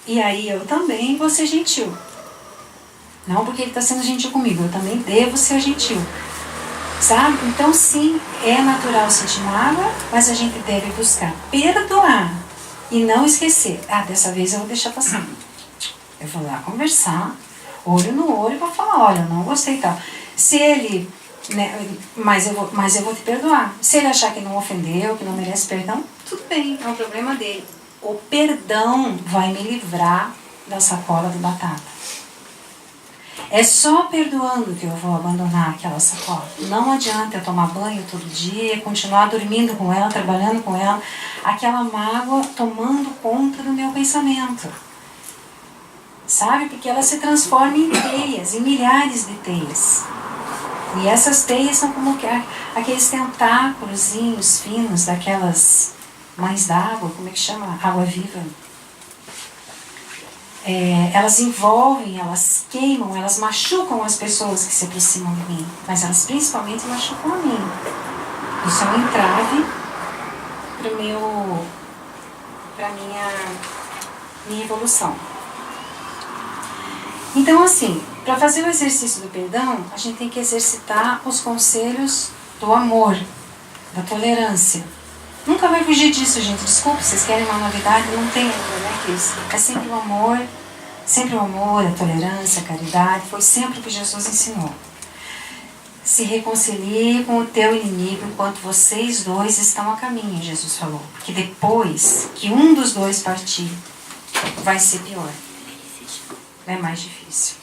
E aí eu também vou ser gentil. Não porque ele está sendo gentil comigo, eu também devo ser gentil. Sabe? Então, sim, é natural sentir mágoa, mas a gente deve buscar perdoar e não esquecer. Ah, dessa vez eu vou deixar passar. Eu vou lá conversar, olho no olho, e vou falar, olha, eu não gostei e tal. Se ele, né, mas eu vou te perdoar. Se ele achar que não ofendeu, que não merece perdão, tudo bem, é o problema dele. O perdão vai me livrar da sacola de batata. É só perdoando que eu vou abandonar aquela sacola. Não adianta eu tomar banho todo dia, continuar dormindo com ela, trabalhando com ela, aquela mágoa tomando conta do meu pensamento. Sabe? Porque ela se transforma em teias, em milhares de teias. E essas teias são como aqueles tentáculozinhos finos daquelas mães d'água, como é que chama? Água viva. Elas envolvem, elas queimam, elas machucam as pessoas que se aproximam de mim. Mas elas principalmente machucam a mim. Isso é um entrave para minha evolução. Então, assim, para fazer o exercício do perdão, a gente tem que exercitar os conselhos do amor, da tolerância. Nunca vai fugir disso, gente. Desculpa, vocês querem uma novidade? Não tem, né, Cris? É sempre o amor, a tolerância, a caridade. Foi sempre o que Jesus ensinou. Se reconcilie com o teu inimigo enquanto vocês dois estão a caminho, Jesus falou. Porque depois que um dos dois partir, vai ser pior. É mais difícil.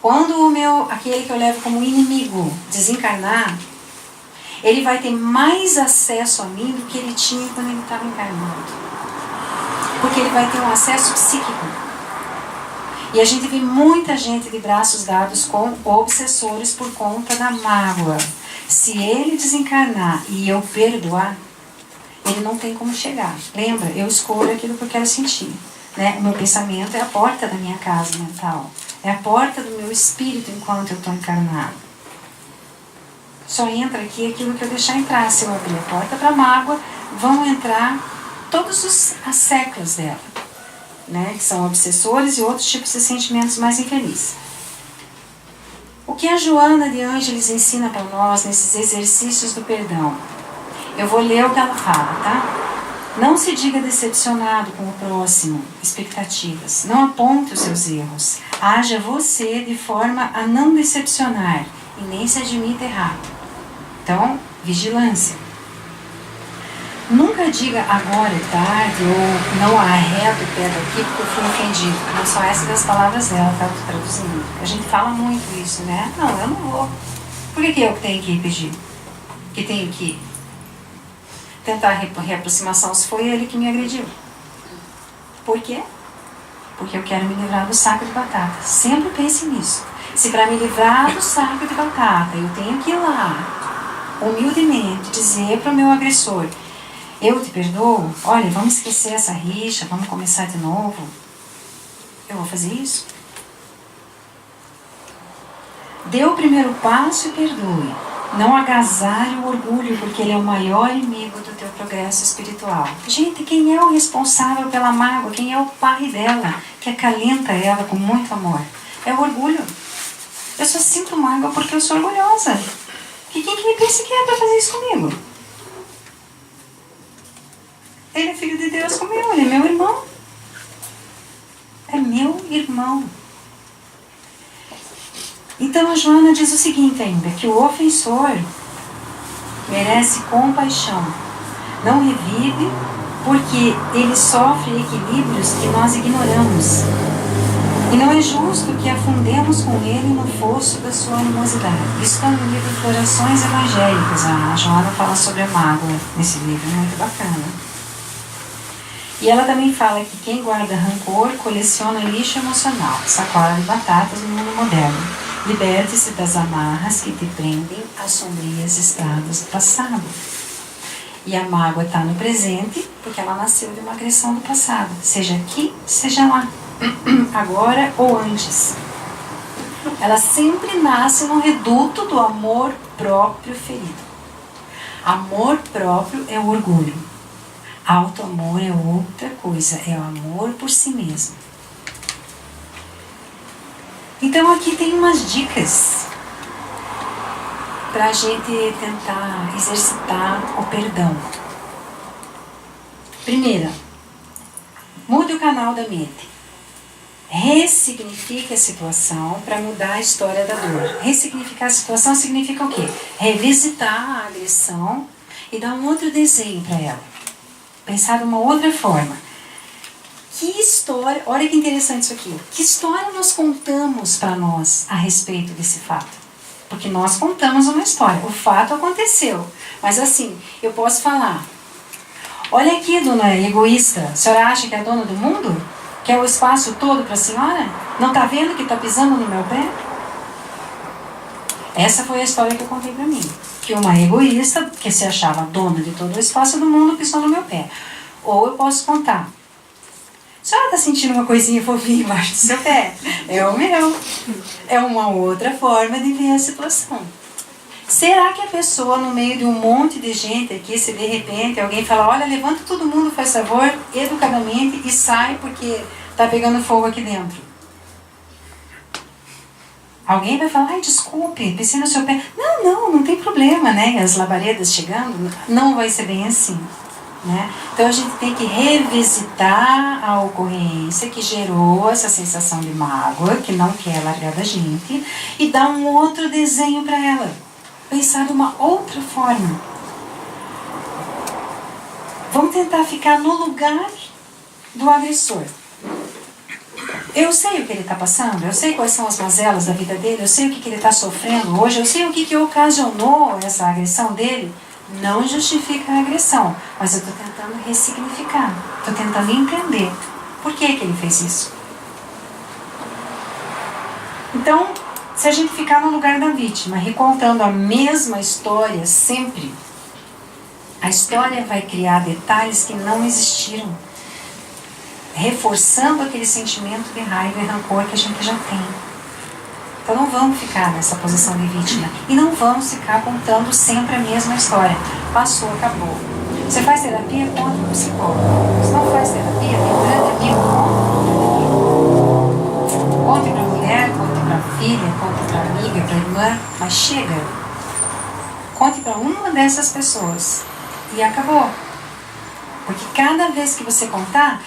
Quando aquele que eu levo como inimigo desencarnar, ele vai ter mais acesso a mim do que ele tinha quando ele estava encarnado. Porque ele vai ter um acesso psíquico. E a gente vê muita gente de braços dados com obsessores por conta da mágoa. Se ele desencarnar e eu perdoar, ele não tem como chegar. Lembra? Eu escolho aquilo que eu quero sentir. Né? O meu pensamento é a porta da minha casa mental. É a porta do meu espírito enquanto eu estou encarnado. Só entra aqui aquilo que eu deixar entrar. Se eu abrir a porta para a mágoa, vão entrar todos as séculos dela, né? Que são obsessores e outros tipos de sentimentos mais infelizes. O que a Joana de Ângeles ensina para nós nesses exercícios do perdão? Eu vou ler o que ela fala, tá? Não se diga decepcionado com o próximo, expectativas. Não aponte os seus erros. Haja você de forma a não decepcionar e nem se admita errar. Então, vigilância. Nunca diga agora é tarde ou não arredo o pé daqui porque eu fui ofendido. Não são essas as palavras dela, tá traduzindo. A gente fala muito isso, né? Não, eu não vou. Por que eu tenho que ir pedir? Que tenho que tentar reaproximação se foi ele que me agrediu? Por quê? Porque eu quero me livrar do saco de batata. Sempre pense nisso. Se para me livrar do saco de batata eu tenho que ir lá humildemente dizer para o meu agressor: eu te perdoo, olha, vamos esquecer essa rixa, vamos começar de novo. Eu vou fazer isso? Dê o primeiro passo e perdoe. Não agasalhe o orgulho, porque ele é o maior inimigo do teu progresso espiritual. Gente, quem é o responsável pela mágoa? Quem é o pai dela, que acalenta ela com muito amor? É o orgulho. Eu só sinto mágoa porque eu sou orgulhosa. E quem que pensa que é para fazer isso comigo? Ele é filho de Deus como eu, ele é meu irmão. É meu irmão. Então a Joana diz o seguinte ainda, que o ofensor merece compaixão. Não revive porque ele sofre equilíbrios que nós ignoramos. E não é justo que afundemos com ele no fosso da sua animosidade. Isso está no livro Florações Evangélicas. A Joana fala sobre a mágoa nesse livro, muito bacana. E ela também fala que quem guarda rancor coleciona lixo emocional, sacola de batatas no mundo moderno. Liberte-se das amarras que te prendem às sombrias estradas do passado. E a mágoa está no presente porque ela nasceu de uma agressão do passado. Seja aqui, seja lá. Agora ou antes. Ela sempre nasce no reduto do amor próprio ferido. Amor próprio é o orgulho. Auto-amor é outra coisa, é o amor por si mesmo. Então aqui tem umas dicas para a gente tentar exercitar o perdão. Primeira, mude o canal da mente. Ressignifique a situação para mudar a história da dor. Ressignificar a situação significa o quê? Revisitar a agressão e dar um outro desenho para ela. Pensar de uma outra forma. Que história, olha que interessante isso aqui. Que história nós contamos para nós a respeito desse fato? Porque nós contamos uma história. O fato aconteceu. Mas assim, eu posso falar: olha aqui, dona egoísta, a senhora acha que é a dona do mundo? Quer o espaço todo para a senhora? Não está vendo que está pisando no meu pé? Essa foi a história que eu contei para mim. Que uma egoísta, que se achava dona de todo o espaço do mundo, pisou no meu pé. Ou eu posso contar: a senhora está sentindo uma coisinha fofinha embaixo do seu pé? É o meu. É uma outra forma de ver a situação. Será que a pessoa, no meio de um monte de gente aqui, se de repente alguém fala: olha, levanta todo mundo, faz favor, educadamente, e sai porque está pegando fogo aqui dentro? Alguém vai falar, ai, desculpe, pisei no seu pé. Não tem problema, né? As labaredas chegando, não vai ser bem assim, né? Então a gente tem que revisitar a ocorrência que gerou essa sensação de mágoa, que não quer largar da gente, e dar um outro desenho para ela. Pensar de uma outra forma. Vamos tentar ficar no lugar do agressor. Eu sei o que ele está passando, eu sei quais são as mazelas da vida dele, eu sei o que ele está sofrendo hoje, eu sei o que ocasionou essa agressão dele. Não justifica a agressão, mas eu estou tentando ressignificar, estou tentando entender por que ele fez isso. Então, se a gente ficar no lugar da vítima, recontando a mesma história sempre, a história vai criar detalhes que não existiram, reforçando aquele sentimento de raiva e rancor que a gente já tem. Então não vamos ficar nessa posição de vítima e não vamos ficar contando sempre a mesma história. Passou, acabou. Você faz terapia, conta para o psicólogo. Se não faz terapia, tem um grande amigo. Conte para a mulher, conte para a filha, conte para a amiga, para a irmã, mas chega. Conte para uma dessas pessoas e acabou. Porque cada vez que você contar,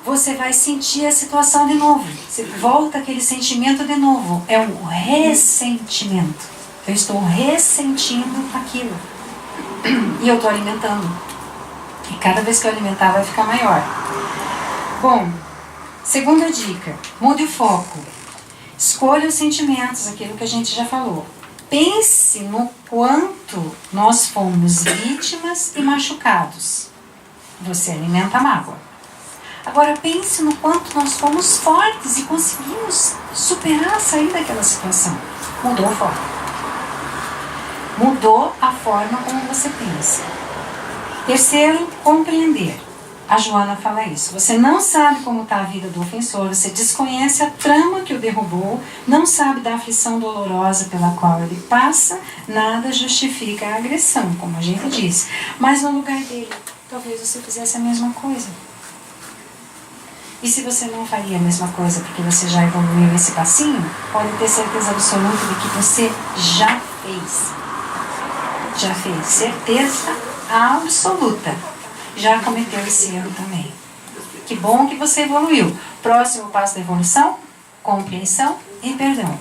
você vai sentir a situação de novo. Você volta aquele sentimento de novo. É um ressentimento. Eu estou ressentindo aquilo. E eu estou alimentando. E cada vez que eu alimentar vai ficar maior. Bom, segunda dica. Mude o foco. Escolha os sentimentos, aquilo que a gente já falou. Pense no quanto nós fomos vítimas e machucados. Você alimenta a mágoa. Agora pense no quanto nós fomos fortes e conseguimos superar, sair daquela situação. Mudou o foco. Mudou a forma como você pensa. Terceiro, compreender. A Joana fala isso. Você não sabe como está a vida do ofensor, você desconhece a trama que o derrubou, não sabe da aflição dolorosa pela qual ele passa, nada justifica a agressão, como a gente disse. Mas no lugar dele, talvez você fizesse a mesma coisa. E se você não faria a mesma coisa porque você já evoluiu esse passinho, pode ter certeza absoluta de que você já fez. Já fez. Certeza absoluta. Já cometeu esse erro também. Que bom que você evoluiu. Próximo passo da evolução, compreensão e perdão.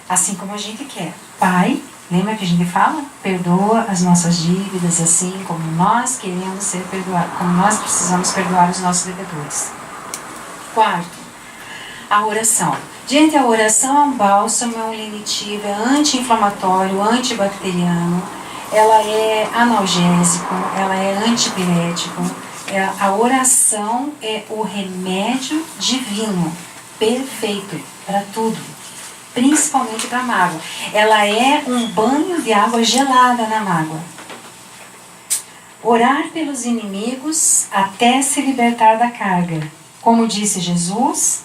Assim como a gente quer. Pai, lembra que a gente fala? Perdoa as nossas dívidas, assim como nós queremos ser perdoados, como nós precisamos perdoar os nossos devedores. Quarto, a oração. Gente, a oração é um bálsamo, é um lenitivo, é anti-inflamatório, antibacteriano, ela é analgésico, ela é antipirético. A oração é o remédio divino, perfeito para tudo. Principalmente para a mágoa. Ela é um banho de água gelada na mágoa. Orar pelos inimigos até se libertar da carga. Como disse Jesus,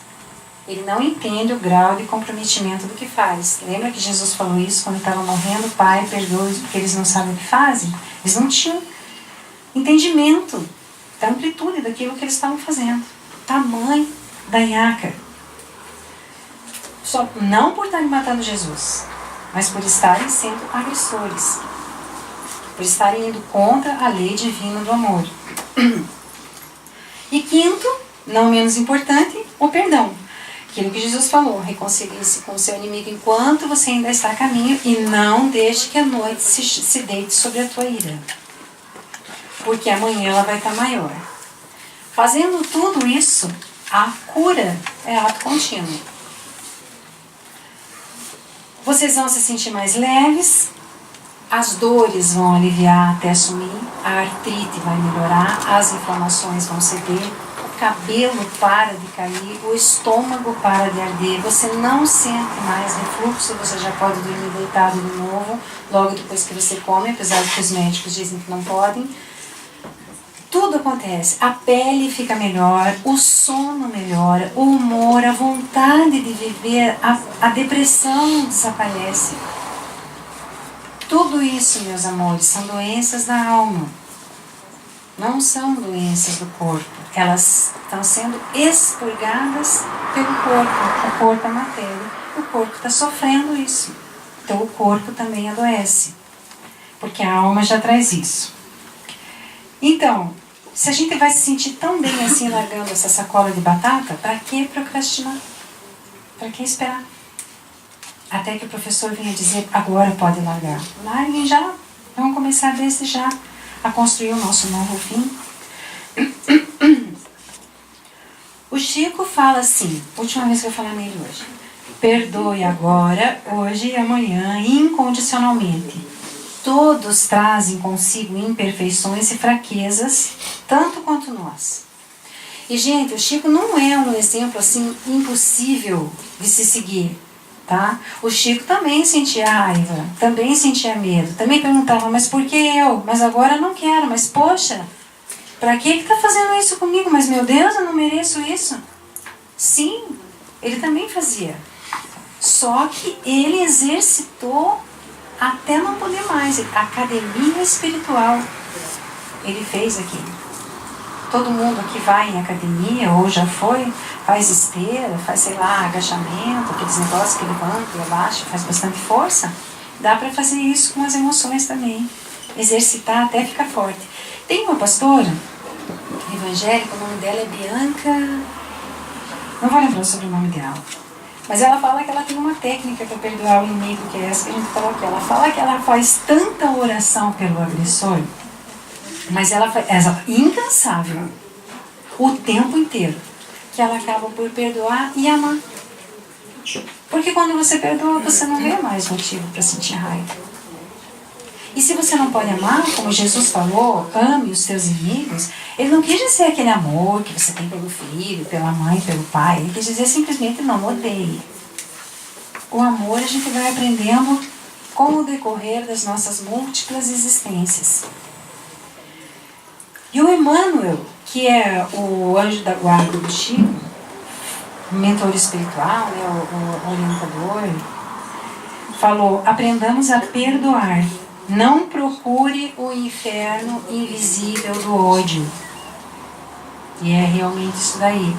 ele não entende o grau de comprometimento do que faz. Lembra que Jesus falou isso quando estava morrendo? Pai, perdoe-os porque eles não sabem o que fazem. Eles não tinham entendimento da amplitude daquilo que eles estavam fazendo. Tamanho da nhaca. Só não por estarem matando Jesus, mas por estarem sendo agressores, por estarem indo contra a lei divina do amor. E quinto, não menos importante, o perdão. Aquilo que Jesus falou, reconcilie-se com o seu inimigo enquanto você ainda está a caminho e não deixe que a noite se deite sobre a tua ira, porque amanhã ela vai estar maior. Fazendo tudo isso, a cura é ato contínuo. Vocês vão se sentir mais leves, as dores vão aliviar até sumir, a artrite vai melhorar, as inflamações vão ceder, o cabelo para de cair, o estômago para de arder, você não sente mais refluxo, você já pode dormir deitado de novo, logo depois que você come, apesar de que os médicos dizem que não podem. Tudo acontece, a pele fica melhor, o sono melhora, o humor, a vontade de viver, a depressão desaparece. Tudo isso, meus amores, são doenças da alma, não são doenças do corpo. Elas estão sendo expurgadas pelo corpo. O corpo é matéria. O corpo está sofrendo isso. Então o corpo também adoece. Porque a alma já traz isso. Então, se a gente vai se sentir tão bem assim largando essa sacola de batata, para que procrastinar? Para que esperar? Até que o professor venha dizer, agora pode largar. Larguem já. Vamos começar desde já a construir o nosso novo fim. O Chico fala assim, última vez que eu falar nele hoje. Perdoe agora, hoje e amanhã, incondicionalmente. Todos trazem consigo imperfeições e fraquezas, tanto quanto nós. E, gente, o Chico não é um exemplo assim impossível de se seguir, tá? O Chico também sentia raiva, também sentia medo, também perguntava, mas por que eu? Mas agora eu não quero, mas poxa, pra que tá fazendo isso comigo? Mas meu Deus, eu não mereço isso. Sim, ele também fazia. Só que ele exercitou até não poder mais. Academia espiritual ele fez aqui. Todo mundo que vai em academia ou já foi, faz esteira, faz, sei lá, agachamento, aqueles negócios que levanta e abaixa, faz bastante força. Dá para fazer isso com as emoções também. Exercitar até ficar forte. Tem uma pastora evangélica, o nome dela é Bianca, não vou lembrar sobre o nome dela, mas ela fala que ela tem uma técnica para perdoar o inimigo, que é essa que a gente falou aqui. Ela fala que ela faz tanta oração pelo agressor, mas ela incansável, o tempo inteiro, que ela acaba por perdoar e amar. Porque quando você perdoa, você não vê mais motivo para sentir raiva. E se você não pode amar, como Jesus falou, ame os teus inimigos, ele não quis dizer aquele amor que você tem pelo filho, pela mãe, pelo pai. Ele quis dizer simplesmente não odeie. O amor a gente vai aprendendo com o decorrer das nossas múltiplas existências. E o Emmanuel, que é o anjo da guarda do Chico, o mentor espiritual, né, o orientador, falou, aprendamos a perdoar. Não procure o inferno invisível do ódio. E é realmente isso daí.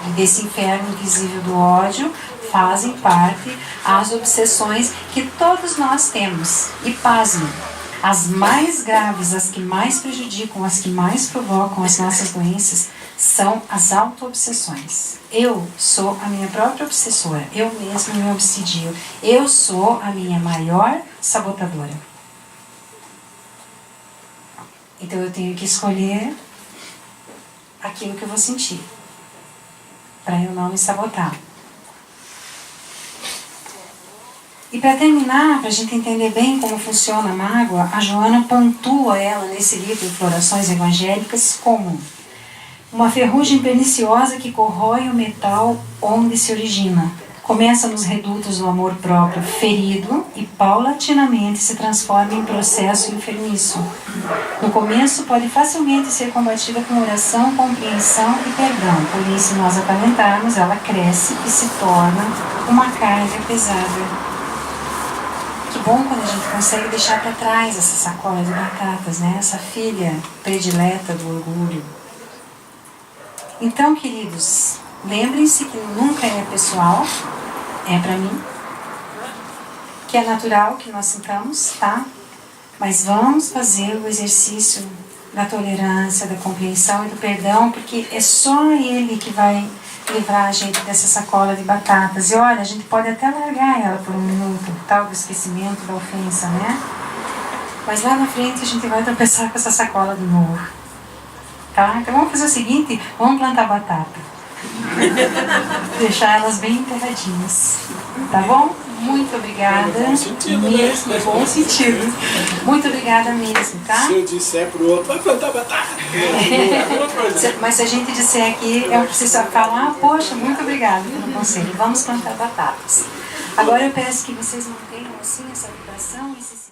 E desse inferno invisível do ódio fazem parte as obsessões que todos nós temos. E pasmem, as mais graves, as que mais prejudicam, as que mais provocam as nossas doenças, são as auto-obsessões. Eu sou a minha própria obsessora. Eu mesma me obsedio. Eu sou a minha maior sabotadora. Então eu tenho que escolher aquilo que eu vou sentir, para eu não me sabotar. E para terminar, para a gente entender bem como funciona a mágoa, a Joana pontua ela nesse livro Florações Evangélicas como uma ferrugem perniciosa que corrói o metal onde se origina. Começa nos redutos do amor próprio ferido e paulatinamente se transforma em processo enfermiço. No começo pode facilmente ser combatida com oração, compreensão e perdão. Porém, se nós acalentarmos, ela cresce e se torna uma carga pesada. Que bom quando a gente consegue deixar para trás essa sacola de batatas, né? Essa filha predileta do orgulho. Então, queridos, lembrem-se que nunca é pessoal, é para mim, que é natural que nós sintamos, tá? Mas vamos fazer o exercício da tolerância, da compreensão e do perdão, porque é só ele que vai livrar a gente dessa sacola de batatas. E olha, a gente pode até largar ela por um minuto, tal do esquecimento, da ofensa, né? Mas lá na frente a gente vai tropeçar com essa sacola de novo. Tá? Então vamos fazer o seguinte, vamos plantar batata. Deixar elas bem enterradinhas. Tá bom? Muito obrigada. No bom sentido, mesmo, né? no bom sentido. Muito obrigada mesmo, tá? Se eu disser pro outro, vai plantar batata. Mas se a gente disser aqui, eu preciso falar, poxa, muito obrigada pelo conselho. Vamos plantar batatas. Agora eu peço que vocês mantenham assim essa vibração e se